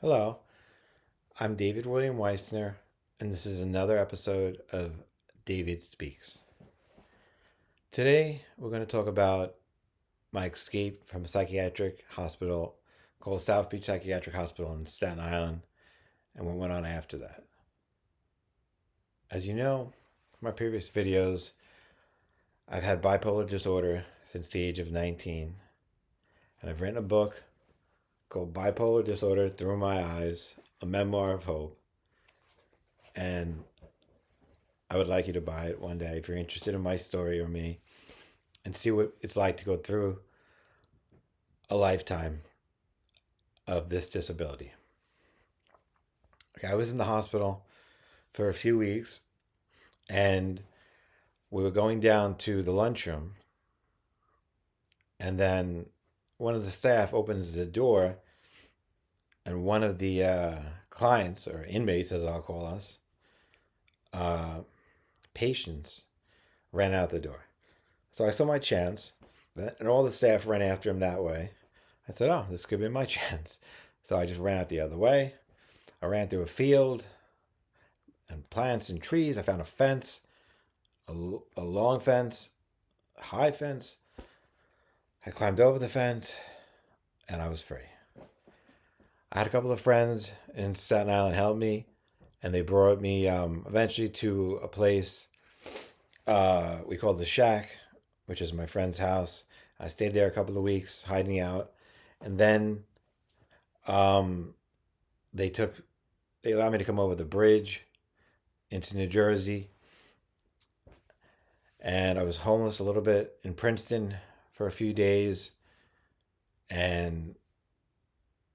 Hello, I'm David William Weissner, and this is another episode of David Speaks. Today, we're going to talk about my escape from a psychiatric hospital called South Beach Psychiatric Hospital in Staten Island and what went on after that. As you know from my previous videos, I've had bipolar disorder since the age of 19, and I've written a book called Bipolar Disorder Through My Eyes, a memoir of hope. And I would like you to buy it one day if you're interested in my story or me and see what it's like to go through a lifetime of this disability. Okay, I was in the hospital for a few weeks and we were going down to the lunchroom, and then one of the staff opens the door, and one of the clients or inmates, as I'll call us, uh, patients, ran out the door. So I saw my chance, and all the staff ran after him that way. I said, oh, this could be my chance. So I just ran out the other way. I ran through a field and plants and trees. I found a fence, a long fence, a high fence. I climbed over the fence and I was free. I had a couple of friends in Staten Island help me, and they brought me eventually to a place we called the Shack, which is my friend's house. I stayed there a couple of weeks hiding out, and then um, they took they allowed me to come over the bridge into New Jersey, and I was homeless a little bit in Princeton for a few days, and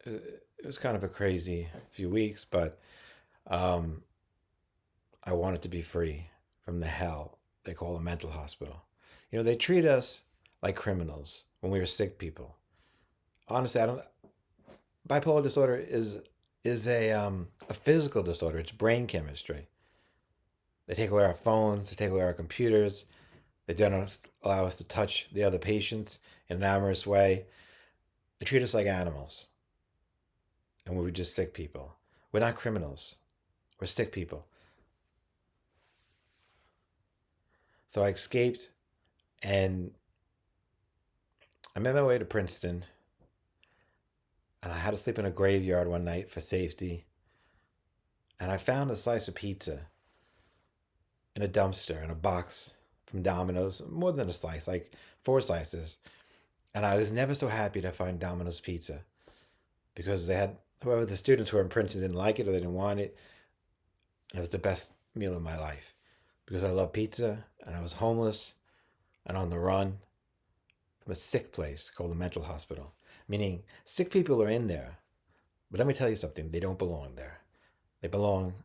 it was kind of a crazy few weeks, but um, I wanted to be free from the hell they call a mental hospital. You know, they treat us like criminals when we were sick people. Honestly, I don't. Bipolar disorder is a physical disorder. It's brain chemistry. They take away our phones. They take away our computers. They don't allow us to touch the other patients in an amorous way. They treat us like animals, and we're just sick people. We're not criminals. We're sick people. So I escaped, and I made my way to Princeton, and I had to sleep in a graveyard one night for safety. And I found a slice of pizza in a dumpster in a box from Domino's, more than a slice, like four slices. And I was never so happy to find Domino's pizza because they had whoever the students who were in Princeton didn't like it or they didn't want it. And it was the best meal of my life because I love pizza and I was homeless and on the run from a sick place called a mental hospital. Meaning, sick people are in there, but let me tell you something, they don't belong there. They belong,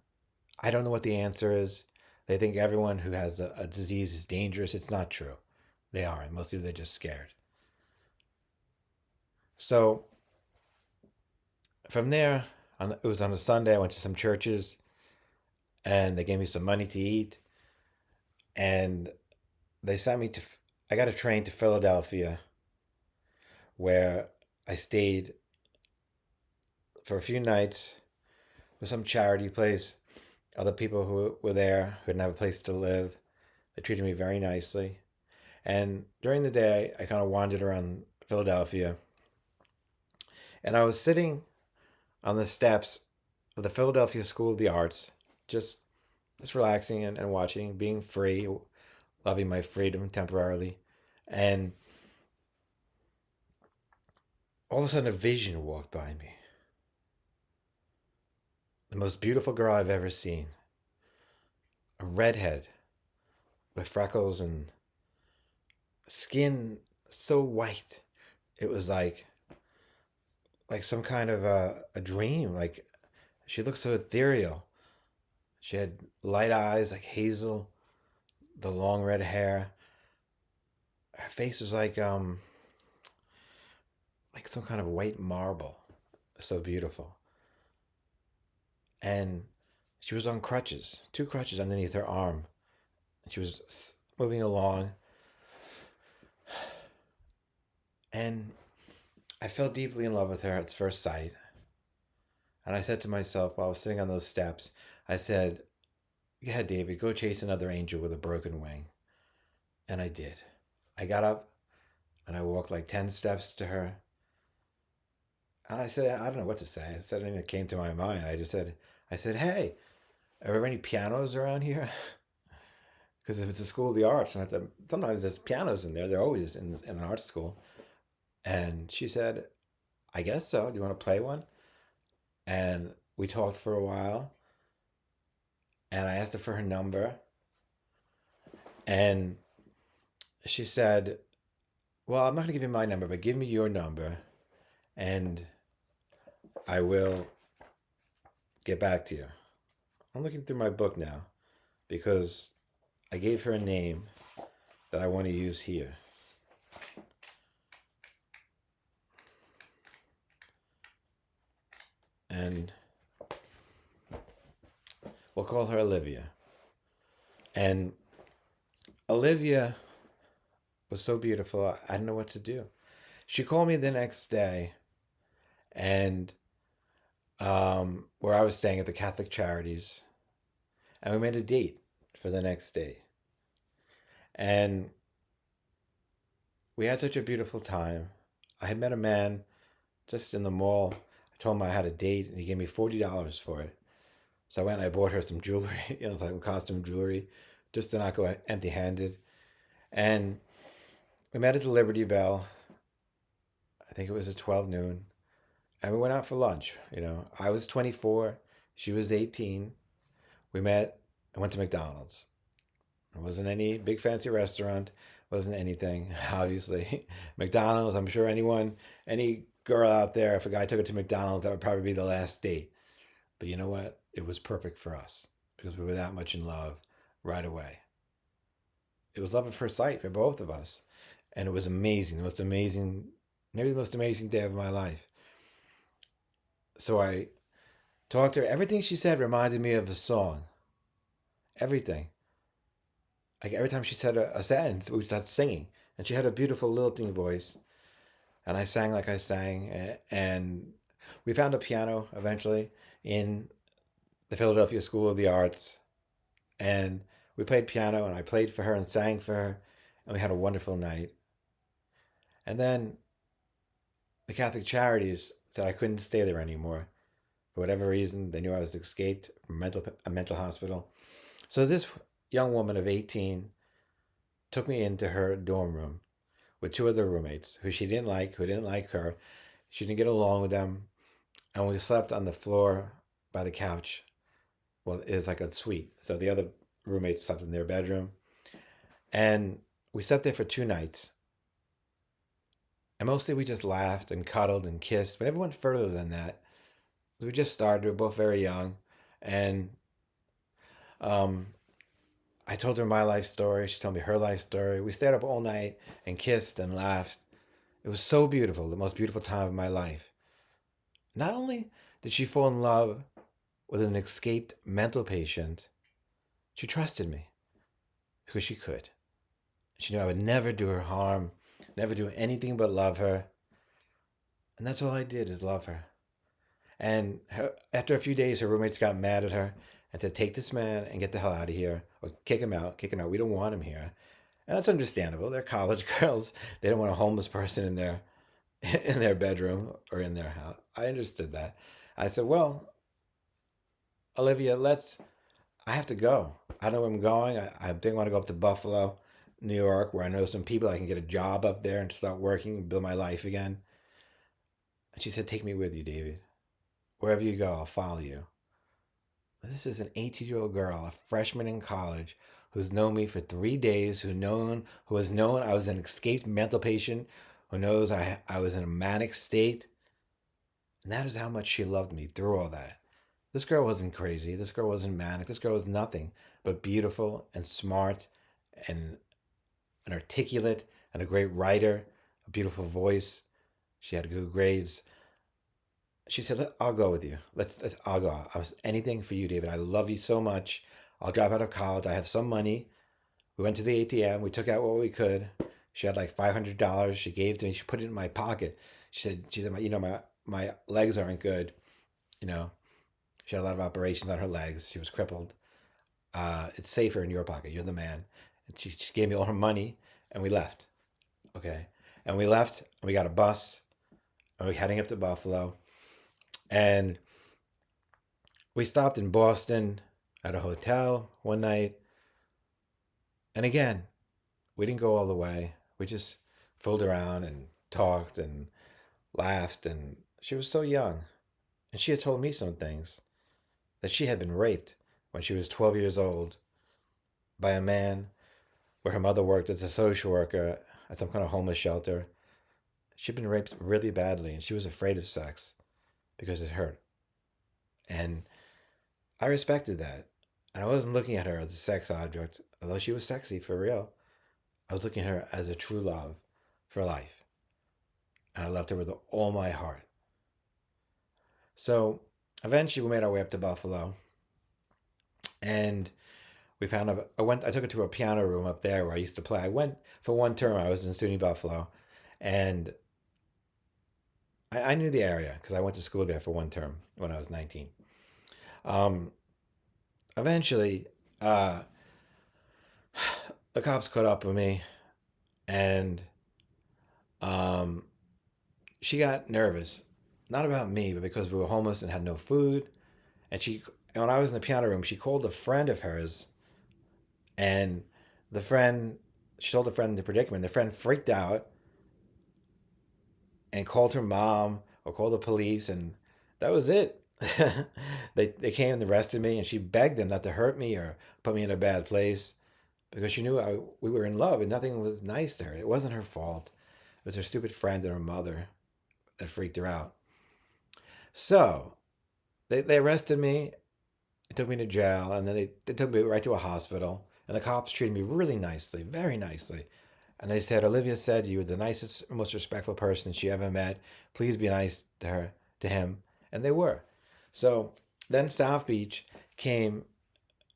I don't know what the answer is. They think everyone who has a disease is dangerous. It's not true. They aren't. Mostly they're just scared. So from there, it was on a Sunday. I went to some churches and they gave me some money to eat. And they sent me to, I got a train to Philadelphia where I stayed for a few nights with some charity place. Other people who were there who didn't have a place to live. They treated me very nicely. And during the day, I kind of wandered around Philadelphia. And I was sitting on the steps of the Philadelphia School of the Arts, just just relaxing and watching, being free, loving my freedom temporarily. And all of a sudden, a vision walked by me. The most beautiful girl I've ever seen. A redhead with freckles and skin so white. It was like some kind of a dream. Like she looked so ethereal. She had light eyes like hazel, the long red hair. Her face was like some kind of white marble. So beautiful. And she was on crutches, two crutches underneath her arm. And she was moving along. And I fell deeply in love with her at first sight. And I said to myself while I was sitting on those steps, I said, yeah, David, go chase another angel with a broken wing. And I did. I got up and I walked like 10 steps to her. And I said, I don't know what to say. I said anything that came to my mind. I said, hey, are there any pianos around here? Because if it's a school of the arts, and sometimes there's pianos in there. They're always in an art school. And she said, I guess so. Do you want to play one? And we talked for a while. And I asked her for her number. And she said, well, I'm not going to give you my number, but give me your number. And I will get back to you. I'm looking through my book now because I gave her a name that I want to use here. And we'll call her Olivia. And Olivia was so beautiful, I didn't know what to do. She called me the next day, and where I was staying at the Catholic Charities, and we made a date for the next day. And we had such a beautiful time. I had met a man just in the mall. I told him I had a date, and he gave me $40 for it. So I went and I bought her some jewelry, some costume jewelry, just to not go empty-handed. And we met at the Liberty Bell. I think it was at 12 noon. And we went out for lunch. I was 24. She was 18. We met and went to McDonald's. It wasn't any big fancy restaurant. Wasn't anything, obviously. McDonald's, I'm sure any girl out there, if a guy took her to McDonald's, that would probably be the last date. But you know what? It was perfect for us because we were that much in love right away. It was love at first sight for both of us. And it was amazing. Maybe the most amazing day of my life. So I talked to her. Everything she said reminded me of a song. Everything. Like every time she said a sentence, we started singing. And she had a beautiful lilting voice. And I sang like I sang. And we found a piano eventually in the Philadelphia School of the Arts. And we played piano, and I played for her and sang for her. And we had a wonderful night. And then the Catholic Charities said I couldn't stay there anymore. For whatever reason, they knew I was escaped from a mental hospital. So this young woman of 18 took me into her dorm room with two other roommates who didn't like her. She didn't get along with them. And we slept on the floor by the couch. Well, it was like a suite. So the other roommates slept in their bedroom. And we slept there for 2 nights. And mostly we just laughed and cuddled and kissed. We never went further than that. We just started. We were both very young. And I told her my life story. She told me her life story. We stayed up all night and kissed and laughed. It was so beautiful, the most beautiful time of my life. Not only did she fall in love with an escaped mental patient, she trusted me because she could. She knew I would never do her harm, never do anything but love her. And that's all I did is love her. And after a few days, her roommates got mad at her and said, take this man and get the hell out of here, or kick him out. We don't want him here. And that's understandable. They're college girls. They don't want a homeless person in their bedroom or in their house. I understood that. I said, well, Olivia, I have to go. I don't know where I'm going. I think I want to go up to Buffalo, New York, where I know some people. I can get a job up there and start working, build my life again. And she said, take me with you, David. Wherever you go, I'll follow you. This is an 18-year-old girl, a freshman in college, who's known me for 3 days, who has known I was an escaped mental patient, who knows I was in a manic state. And that is how much she loved me through all that. This girl wasn't crazy. This girl wasn't manic. This girl was nothing but beautiful and smart and articulate and a great writer, a beautiful voice. She had good grades. She said, I'll go with you. I'll go. Anything for you, David. I love you so much. I'll drop out of college. I have some money. We went to the ATM. We took out what we could. She had like $500. She gave to me. She put it in my pocket. She said, my legs aren't good. She had a lot of operations on her legs. She was crippled. It's safer in your pocket. You're the man. And she gave me all her money, and we left. Okay, and we left, and we got a bus, and we were heading up to Buffalo, and we stopped in Boston at a hotel one night, and again, we didn't go all the way. We just fooled around and talked and laughed, and she was so young, and she had told me some things that she had been raped when she was 12 years old by a man where her mother worked as a social worker at some kind of homeless shelter. She'd been raped really badly, and she was afraid of sex because it hurt. And I respected that. And I wasn't looking at her as a sex object, although she was sexy for real. I was looking at her as a true love for life. And I loved her with all my heart. So eventually we made our way up to Buffalo. And we found I took her to a piano room up there where I used to play. I went for one term. I was in SUNY Buffalo. And I knew the area because I went to school there for one term when I was 19. Um, Eventually, the cops caught up with me, and um, she got nervous, not about me, but because we were homeless and had no food. And when I was in the piano room, she called a friend of hers, and the friend, she told a friend the predicament. The friend freaked out and called her mom or called the police, and that was it. They came and arrested me, and she begged them not to hurt me or put me in a bad place because she knew we were in love and nothing was nice to her. It wasn't her fault. It was her stupid friend and her mother that freaked her out. So they arrested me, took me to jail, and then they took me right to a hospital. And the cops treated me really nicely, very nicely. And they said, Olivia said you were the nicest, most respectful person she ever met. Please be nice to her, to him. And they were. So then South Beach came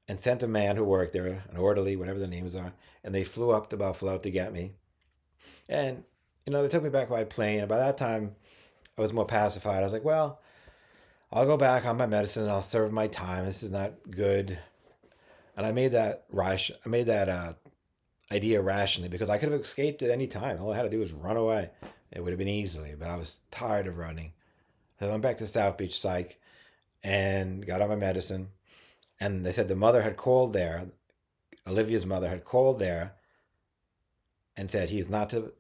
and sent a man who worked there, an orderly, whatever the names are, and they flew up to Buffalo to get me. And, they took me back by plane. And by that time, I was more pacified. I was like, well, I'll go back on my medicine and I'll serve my time. This is not good. And I made that idea rationally because I could have escaped at any time. All I had to do was run away. It would have been easily, but I was tired of running. So I went back to South Beach Psych and got on my medicine. And they said the mother had called there, Olivia's mother had called there and said he's not to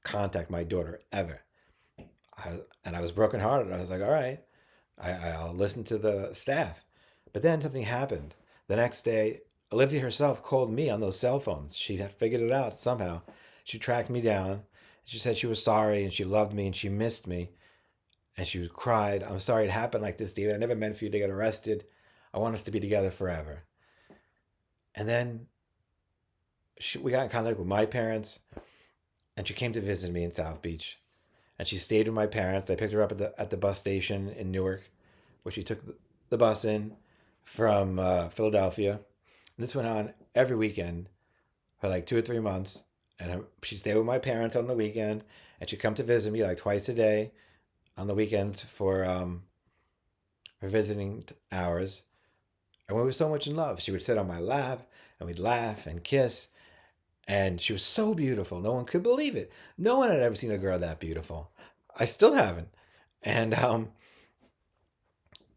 contact my daughter ever. And I was brokenhearted. I was like, all right, I'll listen to the staff. But then something happened. The next day, Olivia herself called me on those cell phones. She had figured it out somehow. She tracked me down. She said she was sorry and she loved me and she missed me. And she cried, I'm sorry it happened like this, David. I never meant for you to get arrested. I want us to be together forever. And then we got in contact with my parents, and she came to visit me in South Beach. And she stayed with my parents. They picked her up at the bus station in Newark, where she took the bus in from Philadelphia. And this went on every weekend for like 2 or 3 months. And she stayed with my parents on the weekend, and she'd come to visit me like twice a day on the weekends for visiting hours. And we were so much in love. She would sit on my lap, and we'd laugh and kiss. And she was so beautiful. No one could believe it. No one had ever seen a girl that beautiful. I still haven't. And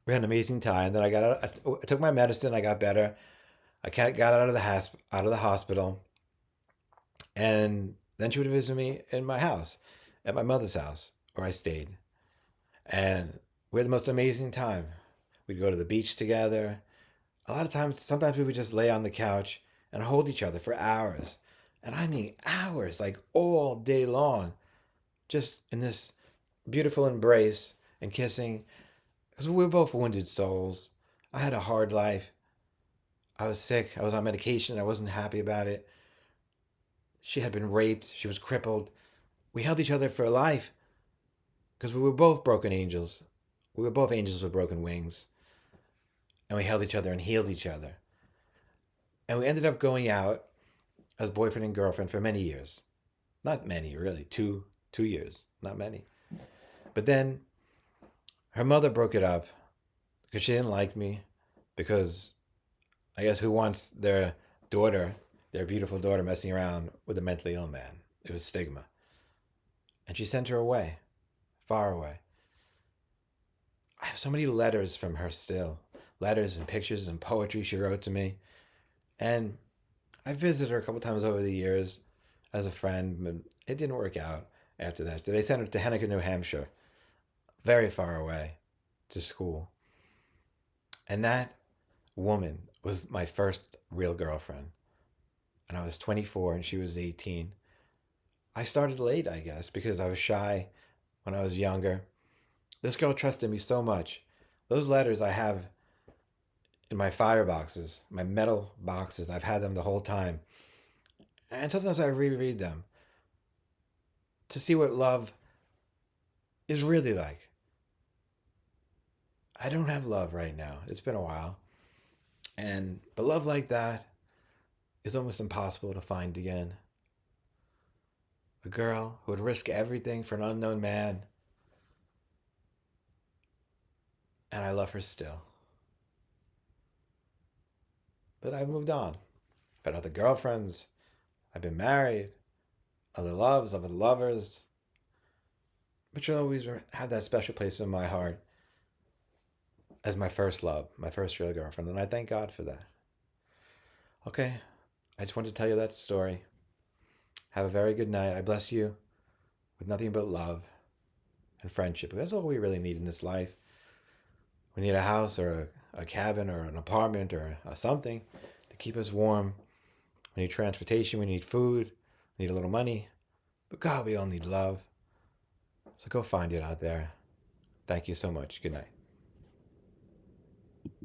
we had an amazing time. Then I got out. I took my medicine. I got better. I got out of the hospital. And then she would visit me in my house, at my mother's house, where I stayed. And we had the most amazing time. We'd go to the beach together. A lot of times, sometimes we would just lay on the couch and hold each other for hours. And I mean hours, like all day long, just in this beautiful embrace and kissing. Because we were both wounded souls. I had a hard life. I was sick. I was on medication. I wasn't happy about it. She had been raped. She was crippled. We held each other for life because we were both broken angels. We were both angels with broken wings. And we held each other and healed each other. And we ended up going out as boyfriend and girlfriend for many years. Not many, really. 2 years. Not many. But then her mother broke it up because she didn't like me, because I guess who wants their daughter, their beautiful daughter, messing around with a mentally ill man? It was stigma. And she sent her away, far away. I have so many letters from her still, letters and pictures and poetry she wrote to me. And I visited her a couple times over the years as a friend, but it didn't work out after that. They sent her to Henniker, New Hampshire, very far away, to school. And that woman was my first real girlfriend. And I was 24 and she was 18. I started late, I guess, because I was shy when I was younger. This girl trusted me so much. Those letters I have in my fire boxes, my metal boxes, I've had them the whole time. And sometimes I reread them to see what love is really like. I don't have love right now. It's been a while. But love like that is almost impossible to find again. A girl who would risk everything for an unknown man, and I love her still. But I've moved on. I've had other girlfriends. I've been married. Other loves, other lovers. But she'll always have that special place in my heart as my first love, my first real girlfriend. And I thank God for that. Okay, I just wanted to tell you that story. Have a very good night. I bless you with nothing but love and friendship. That's all we really need in this life. We need a house or a cabin or an apartment or something to keep us warm. We need transportation. We need food. We need a little money. But God, we all need love. So go find it out there. Thank you so much. Good night.